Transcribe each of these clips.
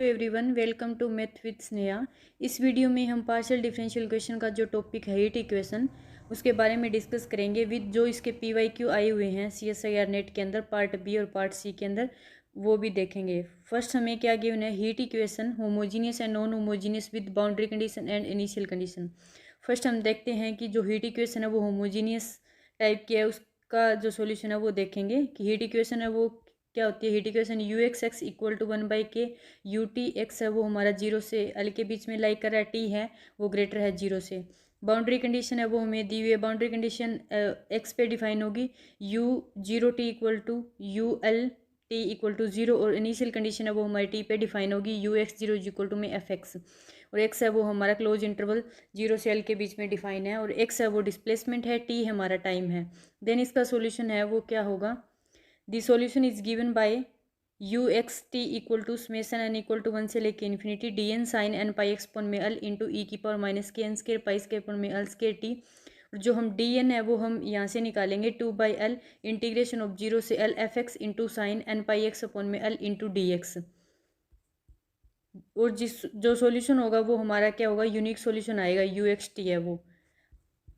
Everyone, welcome to math with Sneha. इस video में हम पार्शियल डिफरेंशियल इक्वेशन का जो टॉपिक है हीट इक्वेशन उसके बारे में डिस्कस करेंगे विद जो इसके PYQ आए हुए हैं CSIR नेट के अंदर पार्ट बी और पार्ट सी के अंदर, वो भी देखेंगे। फर्स्ट हमें क्या गिवन है, heat equation homogeneous and non homogeneous with boundary condition and initial condition. First हम देखते हैं कि जो हीट इक्वेशन है वो होमोजीनियस टाइप की है, उसका जो सोल्यूशन है वो देखेंगे कि हीट इक्वेशन है वो क्या होती है। Heat equation UX equal to 1/K, UT(x) है वो हमारा 0 से L के बीच में लाइक कर रहा है, T है वो ग्रेटर है 0 से। बाउंड्री कंडीशन है वो हमें दी हुई है, बाउंड्री कंडीशन x पे डिफाइन होगी, U0T equal to ULT equal to 0, और इनिशियल कंडीशन है वो हमारी T पे डिफाइन होगी, UX0 इक्वल टू में FX, और x है वो हमारा क्लोज इंटरवल 0 से L के बीच में डिफाइन है, और x है वो डिस्प्लेसमेंट है, T हमारा टाइम है। देन इसका सोल्यूशन है वो क्या होगा, the solution is given by UXT equal to summation n equal to 1 से लेके infinity DN sine n pi x upon में L इंटू ई की पावर माइनस के N square pi square upon में L स्केयर T। जो हम DN है वो हम यहाँ से निकालेंगे 2/L इंटीग्रेशन ऑफ 0 से L FX into sine n pi x upon में L इंटू DX। और जिस जो सॉल्यूशन होगा वो हमारा क्या होगा, यूनिक सॉल्यूशन आएगा, UXT है वो।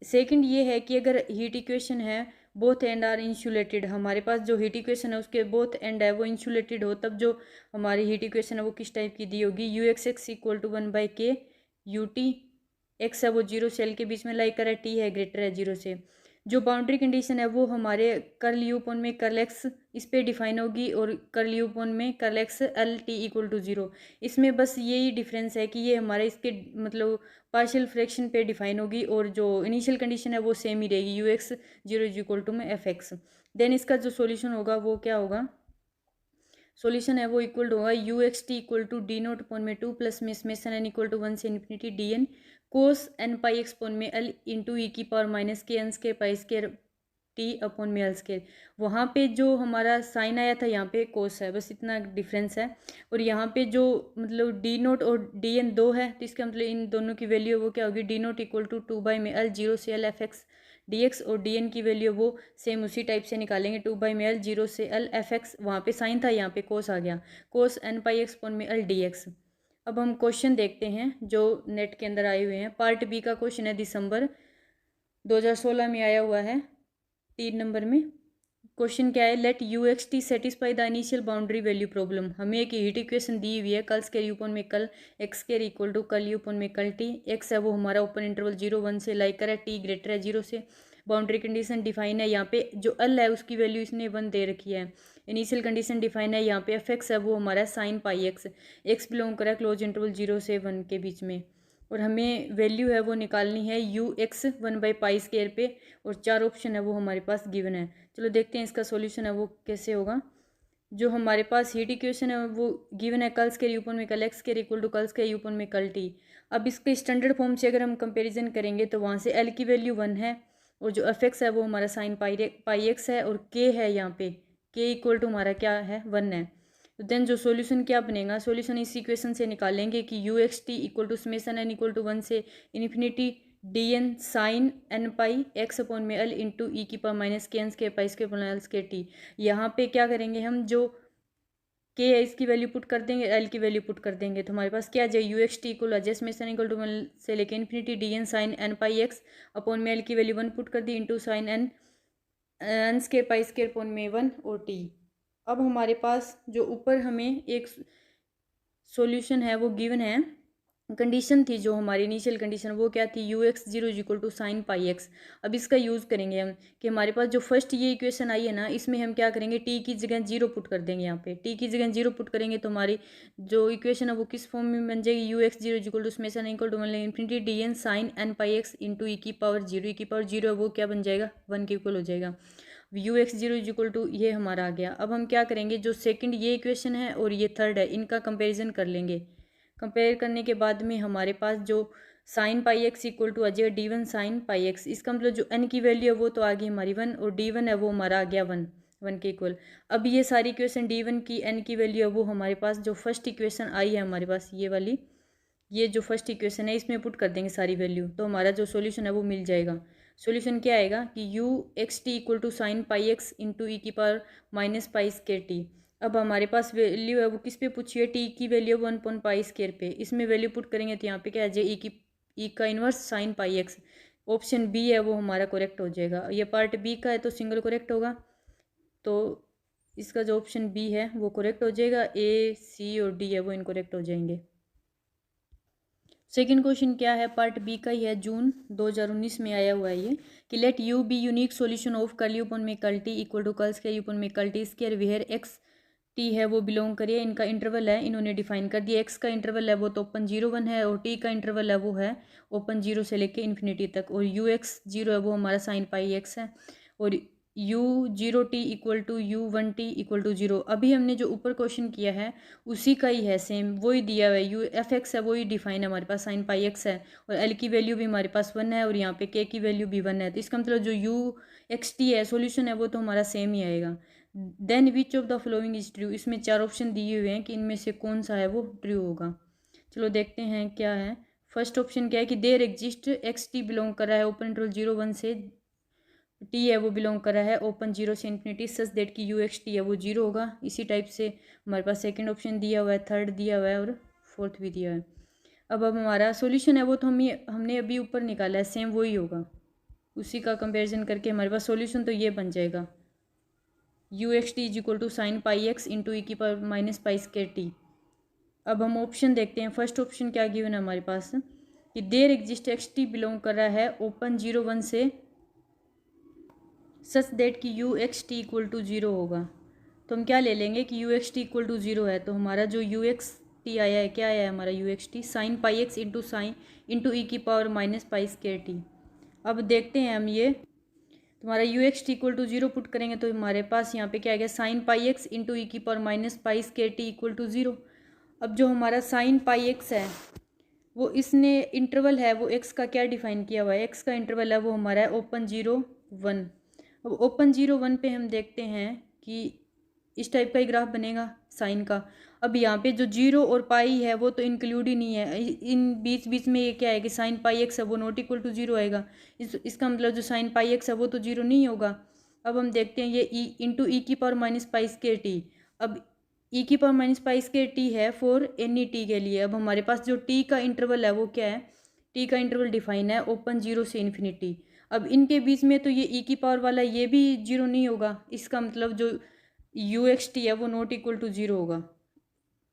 सेकंड ये है कि अगर हीट इक्वेशन है बोथ एंड आर इंसुलेटेड, हमारे पास जो हीट इक्वेशन है उसके बोथ एंड है वो इंसुलेटेड हो, तब जो हमारी हीट इक्वेशन है वो किस टाइप की दी होगी, UXX equal to 1/K, UT(x) है वो 0 से L के बीच में लाइक कर है, T है ग्रेटर है 0 से। जो बाउंड्री कंडीशन है वो हमारे कर्ल यू पॉन में कर्ल एक्स इस पे डिफाइन होगी, और कर्ल यू पॉन में curl x L T equal to 0। इसमें बस यही डिफरेंस है कि ये हमारे इसके मतलब पार्शियल फ्रैक्शन पे डिफाइन होगी, और जो इनिशियल कंडीशन है वो सेम ही रहेगी, UX0 इज इक्वल टू में FX। देन इसका जो सॉल्यूशन होगा वो क्या होगा, सॉल्यूशन है वो इक्वल टू होगा UXT equal to D0 upon में 2 प्लस में समेशन n इक्वल टू 1 से infinity DN cos n pi x upon में L इंटू ई की पावर माइनस के N square pi square T upon में L स्केयर। वहाँ पे जो हमारा साइन आया था यहाँ पे कोस है, बस इतना डिफरेंस है। और यहाँ पे जो मतलब D0 और DN दो है, तो इसका मतलब इन दोनों की वैल्यू वो क्या होगी, D0 इक्वल टू 2/L 0 से L FX DX, और DN की वैल्यू वो सेम उसी टाइप से निकालेंगे, 2/L 0 से L FX, वहाँ पे साइन था यहाँ पे कोस आ गया, कोस n पाई एक्स अपॉन में L DX। अब हम क्वेश्चन देखते हैं जो नेट के अंदर आए हुए हैं। पार्ट बी का क्वेश्चन है, दिसंबर 2016 में आया हुआ है, 3 नंबर में। क्वेश्चन क्या है, let UXT satisfy the initial boundary value problem. हमें एक हीट इक्वेशन दी हुई है, कल स्केयर यूपन में कल एक्स स्केयर इक्वल टू कल यूपन में कल T। एक्स है वो हमारा ओपन इंटरवल 0-1 से लाइक कर है, T ग्रेटर है 0 से। बाउंड्री कंडीशन डिफाइन है, यहाँ पे जो L है उसकी वैल्यू इसने 1 दे रखी है। इनिशियल कंडीशन डिफाइन है, यहाँ पे FX है वो हमारा sign pi x, x belong करा क्लोज इंटरवल 0 से 1 के बीच में। और हमें वैल्यू है वो निकालनी है UX 1/पाई स्केयर पे, और 4 ऑप्शन है वो हमारे पास गिवन है। चलो देखते हैं इसका सॉल्यूशन है वो कैसे होगा। जो हमारे पास हीट इक्वेशन है वो गिवन है, कल स्केयर यूपन में कल एक्स स्केयर इक्वल टू कल स्केयर यूपन में कल T। अब इसके स्टैंडर्ड फॉर्म से अगर हम कंपैरिजन करेंगे तो वहाँ से L की वैल्यू 1 है, और जो FX है वो हमारा साइन पाई एक्स है, और K है यहाँ पे, K इक्वल टू हमारा क्या है 1 है। तो देन जो सॉल्यूशन क्या बनेगा, सॉल्यूशन इस इक्वेशन से निकालेंगे कि UXT equal to summation n equal to 1 से infinity DN sine n pi x upon में L इंटू ई की पावर माइनस के N square pi square upon L square T। यहाँ पे क्या करेंगे हम, जो K है इसकी वैल्यू पुट कर देंगे, L की वैल्यू पुट कर देंगे, तो हमारे पास क्या आ जाए, UXT equal summation equal to 1 से लेके infinity DN sine n pi x upon में L की वैल्यू 1 पुट कर दी into sine n square pi square upon में 1 और T। अब हमारे पास जो ऊपर हमें एक सॉल्यूशन है वो गिवन है, कंडीशन थी जो हमारी इनिशियल कंडीशन वो क्या थी, UX0 equal to sine pi x. अब इसका यूज़ करेंगे हम कि हमारे पास जो फर्स्ट ये इक्वेशन आई है ना, इसमें हम क्या करेंगे, T की जगह 0 पुट कर देंगे। यहाँ पे T की जगह 0 पुट करेंगे तो हमारी जो इक्वेशन है वो किस फॉर्म में बन जाएगी, UX0 equal to summation equal to 1 infinity DN sine n pi x into ई की पावर 0, ई की पावर 0 है वो क्या बन जाएगा, 1 के इक्वल हो जाएगा। UX0 इज इक्वल टू ये हमारा आ गया। अब हम क्या करेंगे, जो सेकंड ये इक्वेशन है और ये थर्ड है, इनका कंपैरिजन कर लेंगे। कंपेयर करने के बाद में हमारे पास जो sine pi x equal to आ जाएगा D1 साइन पाई एक्स। इसका मतलब जो n की वैल्यू है वो तो आ गई हमारी 1, और D1 है वो हमारा आ गया 1 के इक्वल। अब ये सारी इक्वेशन D1 की n की वैल्यू है वो हमारे पास जो फर्स्ट इक्वेशन आई है हमारे पास ये वाली, ये जो फर्स्ट इक्वेशन है इसमें पुट कर देंगे सारी वैल्यू, तो हमारा जो सॉल्यूशन है वो मिल जाएगा। सॉल्यूशन क्या आएगा कि UXT equal to sine pi x into ई की power minus pi square T। अब हमारे पास वैल्यू है वो किस पे पूछी है, टी की वैल्यू 1/π² पे। इसमें वैल्यू पुट करेंगे तो यहाँ पे क्या आ जाए, ई का inverse sine pi x. Option b है वो हमारा करेक्ट हो जाएगा। ये पार्ट बी का है तो सिंगल करेक्ट होगा, तो इसका जो ऑप्शन बी है वो करेक्ट हो जाएगा। ए, सी और डी है वो इनकरेक्ट हो जाएंगे। सेकंड क्वेश्चन क्या है, पार्ट बी का ही है, जून 2019 में आया हुआ है ये, कि let u be unique solution of curl u upon में curl t equal to curl square u upon में curl t square where x t है वो बिलोंग करिए, इनका इंटरवल है, इन्होंने डिफाइन कर दिया। एक्स का इंटरवल है वो तो ओपन 0 1 है, और टी का इंटरवल है वो है ओपन 0 से लेके इन्फिनिटी तक, और यू एक्स 0 है वो हमारा साइन पाई एक्स है, और u 0 t equal to u1 t equal to 0। अभी हमने जो ऊपर क्वेश्चन किया है उसी का ही है, सेम वही दिया हुआ है, यू एफ एक्स है वही डिफाइन है हमारे पास, साइन पाई एक्स है, और एल की वैल्यू भी हमारे पास 1 है, और यहाँ पे के की वैल्यू भी 1 है, तो इसका मतलब जो यू एक्स टी है सोल्यूशन है वो तो हमारा सेम ही आएगा। Then which of the following is true, इसमें 4 ऑप्शन दिए हुए हैं कि इनमें से कौन सा है वो ट्रू होगा। चलो देखते हैं क्या है। फर्स्ट ऑप्शन क्या है कि there exist x t belong कर रहा है ओपन इंटरवल 0 1 से, टी है वो बिलोंग कर रहा है ओपन 0 से इन्फिनिटी, सच दैट की यू एक्स टी है वो 0 होगा। इसी टाइप से हमारे पास सेकंड ऑप्शन दिया हुआ है, थर्ड दिया हुआ है और फोर्थ भी दिया है। अब हमारा सॉल्यूशन है वो तो हमने अभी ऊपर निकाला है, सेम वही होगा, उसी का कंपैरिजन करके हमारे पास सॉल्यूशन तो ये बन जाएगा, u x t is equal to sine pi x into ई की power minus pi square t. अब हम ऑप्शन देखते हैं, फर्स्ट ऑप्शन क्या गिवन है हमारे पास कि there exist x t belong कर रहा है ओपन 0 1 से, सच दैट कि u x t equal to 0 होगा। तो हम क्या ले लेंगे कि u x t equal to 0 है, तो हमारा जो यू एक्स टी आया है, क्या आया है हमारा u x t, sine pi x into ई की power minus pi square t. अब देखते हैं हम ये, तुम्हारा u x t equal to 0 put करेंगे तो हमारे पास यहाँ पे क्या आ गया, साइन पाई एक्स इंटू ई की power minus pi square t equal to 0। अब जो हमारा साइन पाई एक्स है वो इसने इंटरवल है वो एक्स का क्या डिफाइन किया हुआ है, एक्स का इंटरवल है वो हमारा है ओपन 0 1। अब ओपन 0 1 पे हम देखते हैं कि इस टाइप का ही ग्राफ बनेगा साइन का। अब यहाँ पे जो 0 और पाई है वो तो इंक्लूड ही नहीं है, इन बीच बीच में ये क्या है कि साइन पाई एक्स है वो नॉट इक्वल टू 0 आएगा, इसका मतलब जो साइन पाई एक्स है वो तो 0 नहीं होगा। अब हम देखते हैं ये ई इंटू ई की power minus pi square t. अब ई की power minus pi square T है फॉर एनी टी के लिए। अब हमारे पास जो टी का इंटरवल है वो क्या है, टी का इंटरवल डिफाइन है ओपन 0 से इन्फिनिटी। अब इनके बीच में तो ये ई की पावर वाला ये भी 0 नहीं होगा, इसका मतलब जो यू एक्स टी है वो नॉट इक्वल टू 0 होगा,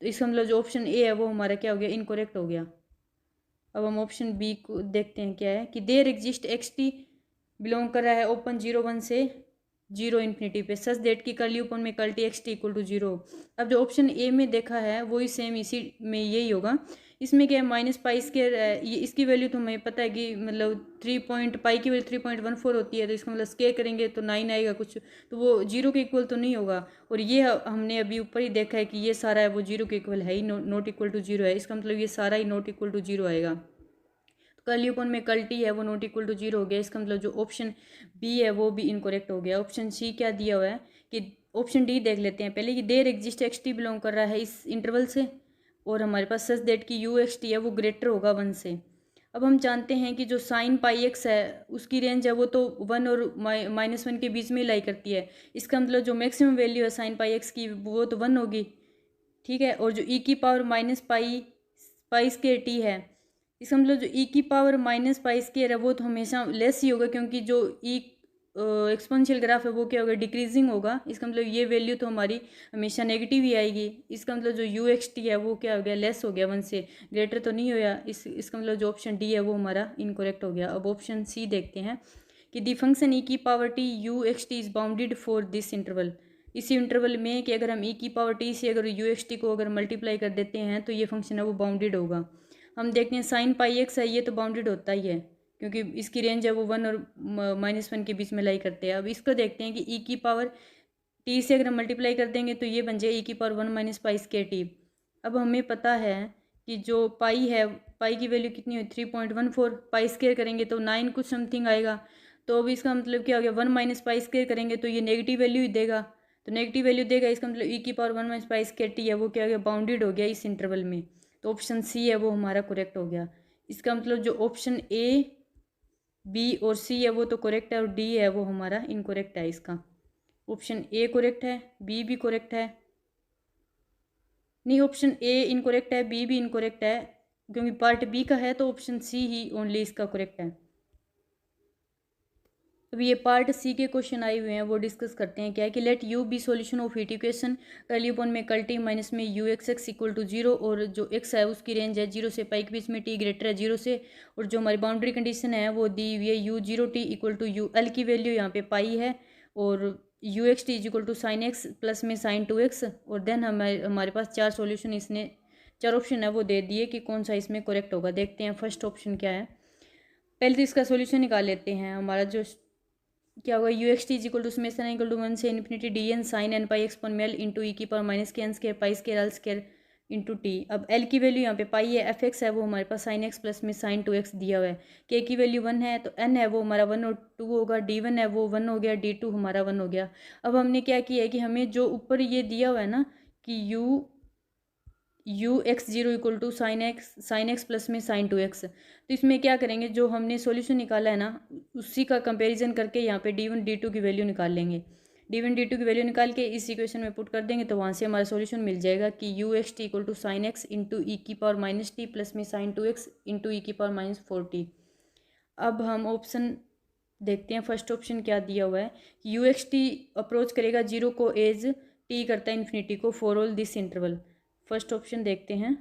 तो इसका मतलब जो ऑप्शन ए है वो हमारा क्या हो गया, इनकरेक्ट हो गया। अब हम ऑप्शन बी को देखते हैं क्या है कि there exist x t belong कर रहा है ओपन 0 1 से 0 इन्फिनिटी पे, सच डेट की कर्ली ओपन में curl t x t equal to 0। अब जो ऑप्शन ए में देखा है वही सेम इसी में यही होगा। इसमें क्या है, माइनस पाई स्क्वायर, ये इसकी वैल्यू तो हमें पता है कि मतलब 3 पॉइंट पाई की वैल्यू 3.14 होती है, तो इसका मतलब स्क्वायर करेंगे तो 9 आएगा कुछ, तो वो 0 के इक्वल तो नहीं होगा। और ये हमने अभी ऊपर ही देखा है कि ये सारा है वो 0 के इक्वल है ही, नॉट इक्वल टू 0 है, इसका मतलब ये सारा ही नॉट इक्वल टू 0 आएगा। कर्ली ओपन में कर्ल टी है वो नॉट इक्वल टू 0 हो गया, इसका मतलब जो ऑप्शन बी है वो भी इनकरेक्ट हो गया। ऑप्शन सी क्या दिया हुआ है कि ऑप्शन डी देख लेते हैं पहले कि there exist x t belong कर रहा है इस इंटरवल से, और हमारे पास सच दैट की यू एक्स टी है वो ग्रेटर होगा 1 से। अब हम जानते हैं कि जो साइन पाई एक्स है उसकी रेंज है वो तो 1 और -1 के बीच में लाई करती है, इसका मतलब जो मैक्सिमम वैल्यू है साइन पाई एक्स की वो तो 1 होगी, ठीक है। और जो ई की पावर माइनस पाई पाई स्क्वायर टी है, इसका मतलब जो ई की पावर माइनस पाई स्क्वायर है वो तो हमेशा लेस ही होगा, क्योंकि जो ई एक्सपोनेंशियल ग्राफ है वो क्या होगा, डिक्रीजिंग होगा, इसका मतलब ये वैल्यू तो हमारी हमेशा नेगेटिव ही आएगी। इसका मतलब जो यू एक्स टी है वो क्या हो गया, लेस हो गया 1 से, ग्रेटर तो नहीं होया, इसका मतलब जो ऑप्शन डी है वो हमारा इनकरेक्ट हो गया। अब ऑप्शन सी देखते हैं कि दी फंक्शन ई की power T U x T is bounded for this interval, इसी इंटरवल में कि अगर हम ई की पावर टी से अगर यू एक्स टी को अगर मल्टीप्लाई कर देते हैं तो ये फंक्शन है वो बाउंडेड होगा। हम देखते हैं साइन पाई एक्स है ये तो बाउंडेड होता ही है, क्योंकि इसकी रेंज है वो 1 और -1 के बीच में लाई करते हैं। अब इसको देखते हैं कि ई की पावर टी से अगर हम मल्टीप्लाई कर देंगे तो ये बन जाए ई की power 1 minus pi square t. अब हमें पता है कि जो पाई है, पाई की वैल्यू कितनी हुई 3.14, पाई स्क्वायर करेंगे तो 9 कुछ समथिंग आएगा, तो अब इसका मतलब क्या हो गया, 1 माइनस पाई स्क्वायर करेंगे तो ये नेगेटिव वैल्यू ही देगा, तो नेगेटिव वैल्यू देगा, इसका मतलब ई की power 1 minus pi square T है वो क्या हो गया, बाउंडेड हो गया इस इंटरवल में, तो ऑप्शन सी है वो हमारा करेक्ट हो गया। इसका मतलब जो ऑप्शन ए बी और सी है वो तो करेक्ट है, और डी है वो हमारा इनकरेक्ट है। इसका ऑप्शन ए करेक्ट है, बी भी करेक्ट है, नहीं, ऑप्शन ए इनकोरेक्ट है, बी भी इनकोरेक्ट है, क्योंकि पार्ट बी का है तो ऑप्शन सी ही ओनली इसका करेक्ट है। अब ये पार्ट सी के क्वेश्चन आए हुए हैं, वो डिस्कस करते हैं। क्या है कि let u be solution of heat equation curly upon में कल टी माइनस में u x x equal to zero, और जो एक्स है उसकी रेंज है जीरो से पाई के बीच में, टी ग्रेटर है जीरो से, और जो हमारी बाउंड्री कंडीशन है वो दी हुई है u zero t equal to u, L की वैल्यू यहाँ पे पाई है, और u x t is equal to sine x plus में साइन टू एक्स, और देन हमारे पास चार सॉल्यूशन इसने चार ऑप्शन है वो दे दिए कि कौन सा इसमें करेक्ट होगा। देखते हैं फर्स्ट ऑप्शन क्या है। पहले तो इसका सॉल्यूशन निकाल लेते हैं। हमारा जो क्या होगा, u x t is equal to summation N equal to one से infinity D N sine N pi x upon में एल इंटू ई की पावर माइनस के N square pi square L square into t. अब L की value यहाँ पे pi है, F x है वो हमारे पास साइन एक्स प्लस में साइन टू एक्स दिया हुआ है, के की वैल्यू वन है तो एन है वो हमारा वन और टू होगा, डी वन है वो वन हो गया, डी टू हमारा वन हो गया। अब हमने क्या किया है कि हमें जो ऊपर ये दिया हुआ है ना कि u x zero equal to sine x plus में साइन टू एक्स, तो इसमें क्या करेंगे, जो हमने सॉल्यूशन निकाला है ना उसी का कंपैरिजन करके यहाँ पे डी वन डी टू की वैल्यू निकाल लेंगे। डी वन डी टू की वैल्यू निकाल के इस इक्वेशन में पुट कर देंगे तो वहाँ से हमारा सॉल्यूशन मिल जाएगा कि u x t equal to sine x into ई की पावर माइनस टी प्लस में साइन टू एक्स इंटू ई की पावर माइनस फोर टी। अब हम ऑप्शन देखते हैं, फर्स्ट ऑप्शन क्या दिया हुआ है, यू एक्स टी अप्रोच करेगा जीरो को एज टी करता है इन्फिनिटी को for all this interval. First option देखते हैं,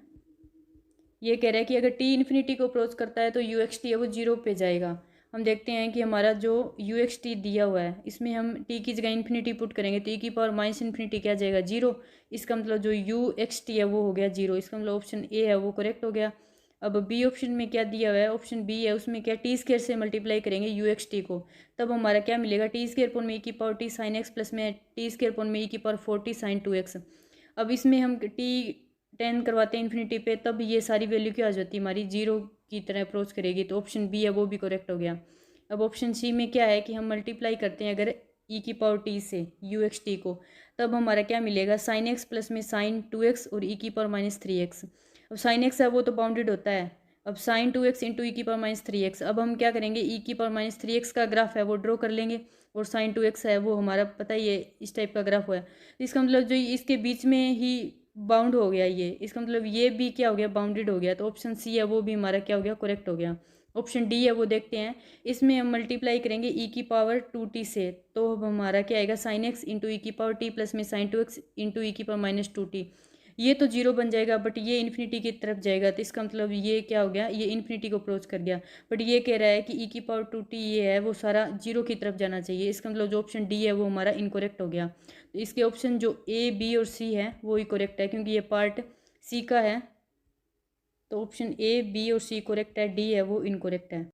ये कह रहा है कि अगर टी इन्फिनिटी को अप्रोच करता है तो यू एक्स टी है वो जीरो पे जाएगा। हम देखते हैं कि हमारा जो यू एक्स टी दिया हुआ है इसमें हम टी की जगह इन्फिनिटी पुट करेंगे तो ई की पावर माइनस इन्फिनिटी क्या जाएगा, जीरो। इसका मतलब जो यू एक्स टी है वो हो गया जीरो, इसका मतलब ऑप्शन ए है वो करेक्ट हो गया। अब बी ऑप्शन में क्या दिया हुआ है, ऑप्शन बी है उसमें क्या टी स्केयर से मल्टीप्लाई करेंगे यू एक्स टी को, तब हमारा क्या मिलेगा, टी स्केयर पोन में ई की power T sign x plus में टी स्केयर पोन में ई की power four T sign two x. अब इसमें हम टी टेन करवाते हैं इन्फिनिटी पे तब ये सारी वैल्यू क्या हो जाती है हमारी जीरो की तरह अप्रोच करेगी, तो ऑप्शन बी है वो भी करेक्ट हो गया। अब ऑप्शन सी में क्या है कि हम मल्टीप्लाई करते हैं अगर ई की पावर टी से यू एक्स टी को, तब हमारा क्या मिलेगा, साइन एक्स प्लस में साइन टू एक्स और ई की पावर माइनस थ्री एक्स। अब साइन एक्स है वो तो बाउंडेड होता है, अब साइन टू एक्स इंटू ई की पावर माइनस थ्री एक्स। अब हम क्या करेंगे, ई की पावर माइनस थ्री एक्स का ग्राफ है वो ड्रॉ कर लेंगे, और साइन टू एक्स है वो हमारा पता ही है इस टाइप का ग्राफ हुआ है, इसका मतलब जो इसके बीच में ही बाउंड हो गया ये, इसका मतलब ये भी क्या हो गया, बाउंडेड हो गया, तो ऑप्शन सी है वो भी हमारा क्या हो गया, करेक्ट हो गया। ऑप्शन डी है वो देखते हैं, इसमें हम मल्टीप्लाई करेंगे ई की पावर टू टी से, तो अब हमारा क्या आएगा, साइन एक्स इंटू ई की पावर टी प्लस में साइन टू एक्स इंटू ई की पावर माइनस टू टी। ये तो जीरो बन जाएगा बट ये इन्फिनिटी की तरफ जाएगा, तो इसका मतलब ये क्या हो गया, ये इन्फिनिटी को अप्रोच कर गया, बट ये कह रहा है कि ई की पावर टू टी ये है वो सारा जीरो की तरफ जाना चाहिए, इसका मतलब जो ऑप्शन डी है वो हमारा इनकोरेक्ट हो गया। तो इसके ऑप्शन जो ए बी और सी है वो ही करेक्ट है, क्योंकि ये पार्ट सी का है, तो ऑप्शन ए बी और सी करेक्ट है, डी है वो इनकोरेक्ट है।